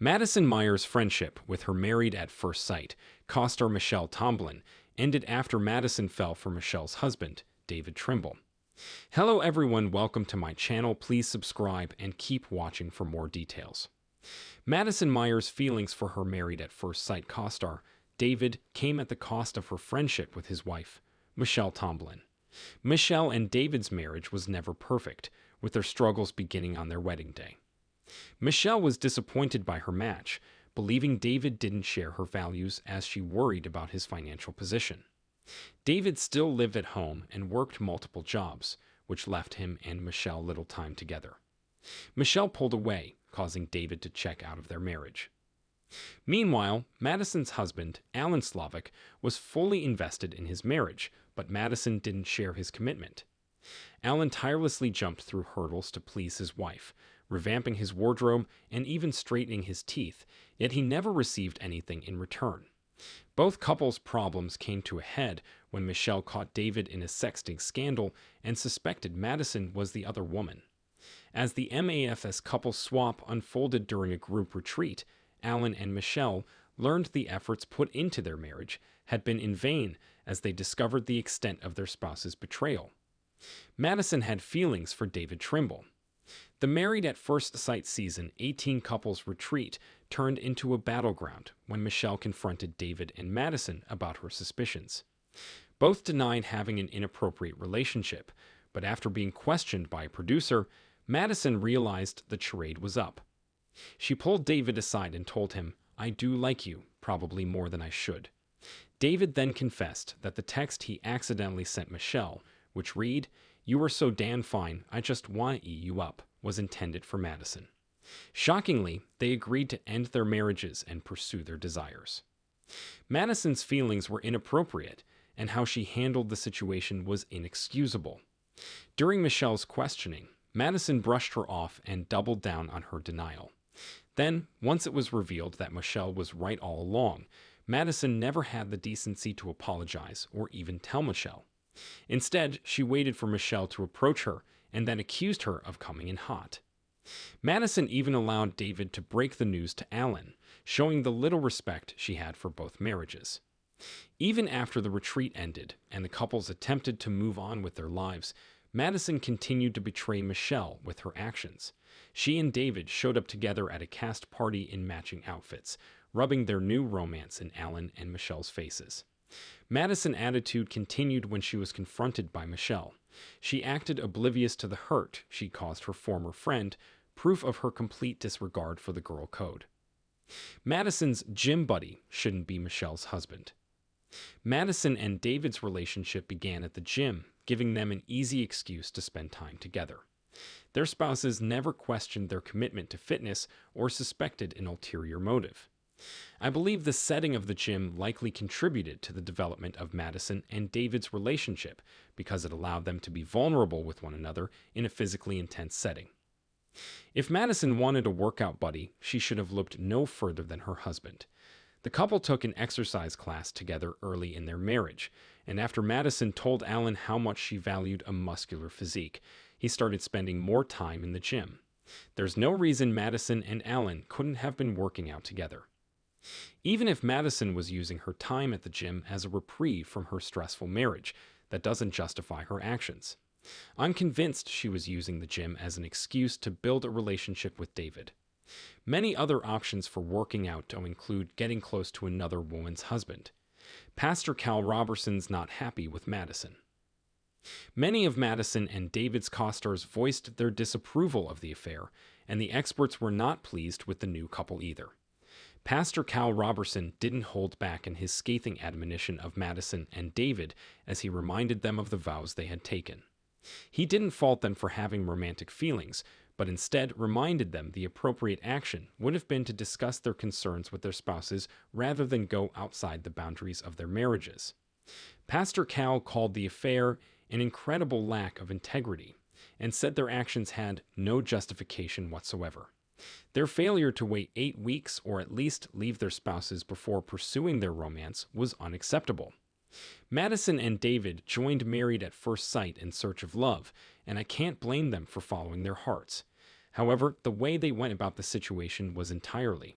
Madison Meyer's friendship with her married at first sight co-star Michelle Tomblin ended after Madison fell for Michelle's husband, David Trimble. Hello everyone, welcome to my channel. Please subscribe and keep watching for more details. Madison Meyer's feelings for her married at first sight co-star, David, came at the cost of her friendship with his wife, Michelle Tomblin. Michelle and David's marriage was never perfect, with their struggles beginning on their wedding day. Michelle was disappointed by her match, believing David didn't share her values as she worried about his financial position. David still lived at home and worked multiple jobs, which left him and Michelle little time together. Michelle pulled away, causing David to check out of their marriage. Meanwhile, Madison's husband, Alan Slavic, was fully invested in his marriage, but Madison didn't share his commitment. Alan tirelessly jumped through hurdles to please his wife, revamping his wardrobe and even straightening his teeth, yet he never received anything in return. Both couples' problems came to a head when Michelle caught David in a sexting scandal and suspected Madison was the other woman. As the MAFS couple swap unfolded during a group retreat, Alan and Michelle learned the efforts put into their marriage had been in vain as they discovered the extent of their spouse's betrayal. Madison had feelings for David Trimble. The Married at First Sight season 18 couples retreat turned into a battleground when Michelle confronted David and Madison about her suspicions. Both denied having an inappropriate relationship, but after being questioned by a producer, Madison realized the charade was up. She pulled David aside and told him, "I do like you, probably more than I should." David then confessed that the text he accidentally sent Michelle, which read, "You are so damn fine, I just want to eat you up," was intended for Madison. Shockingly, they agreed to end their marriages and pursue their desires. Madison's feelings were inappropriate, and how she handled the situation was inexcusable. During Michelle's questioning, Madison brushed her off and doubled down on her denial. Then, once it was revealed that Michelle was right all along, Madison never had the decency to apologize or even tell Michelle. Instead, she waited for Michelle to approach her and then accused her of coming in hot. Madison even allowed David to break the news to Alan, showing the little respect she had for both marriages. Even after the retreat ended and the couples attempted to move on with their lives, Madison continued to betray Michelle with her actions. She and David showed up together at a cast party in matching outfits, rubbing their new romance in Alan and Michelle's faces. Madison's attitude continued when she was confronted by Michelle. She acted oblivious to the hurt she caused her former friend, proof of her complete disregard for the girl code. Madison's gym buddy shouldn't be Michelle's husband. Madison and David's relationship began at the gym, giving them an easy excuse to spend time together. Their spouses never questioned their commitment to fitness or suspected an ulterior motive. I believe the setting of the gym likely contributed to the development of Madison and David's relationship because it allowed them to be vulnerable with one another in a physically intense setting. If Madison wanted a workout buddy, she should have looked no further than her husband. The couple took an exercise class together early in their marriage, and after Madison told Alan how much she valued a muscular physique, he started spending more time in the gym. There's no reason Madison and Alan couldn't have been working out together. Even if Madison was using her time at the gym as a reprieve from her stressful marriage, that doesn't justify her actions. I'm convinced she was using the gym as an excuse to build a relationship with David. Many other options for working out don't include getting close to another woman's husband. Pastor Cal Robertson's not happy with Madison. Many of Madison and David's co-stars voiced their disapproval of the affair, and the experts were not pleased with the new couple either. Pastor Cal Robertson didn't hold back in his scathing admonition of Madison and David as he reminded them of the vows they had taken. He didn't fault them for having romantic feelings, but instead reminded them the appropriate action would have been to discuss their concerns with their spouses rather than go outside the boundaries of their marriages. Pastor Cal called the affair an incredible lack of integrity and said their actions had no justification whatsoever. Their failure to wait 8 weeks or at least leave their spouses before pursuing their romance was unacceptable. Madison and David joined Married at First Sight in search of love, and I can't blame them for following their hearts. However, the way they went about the situation was entirely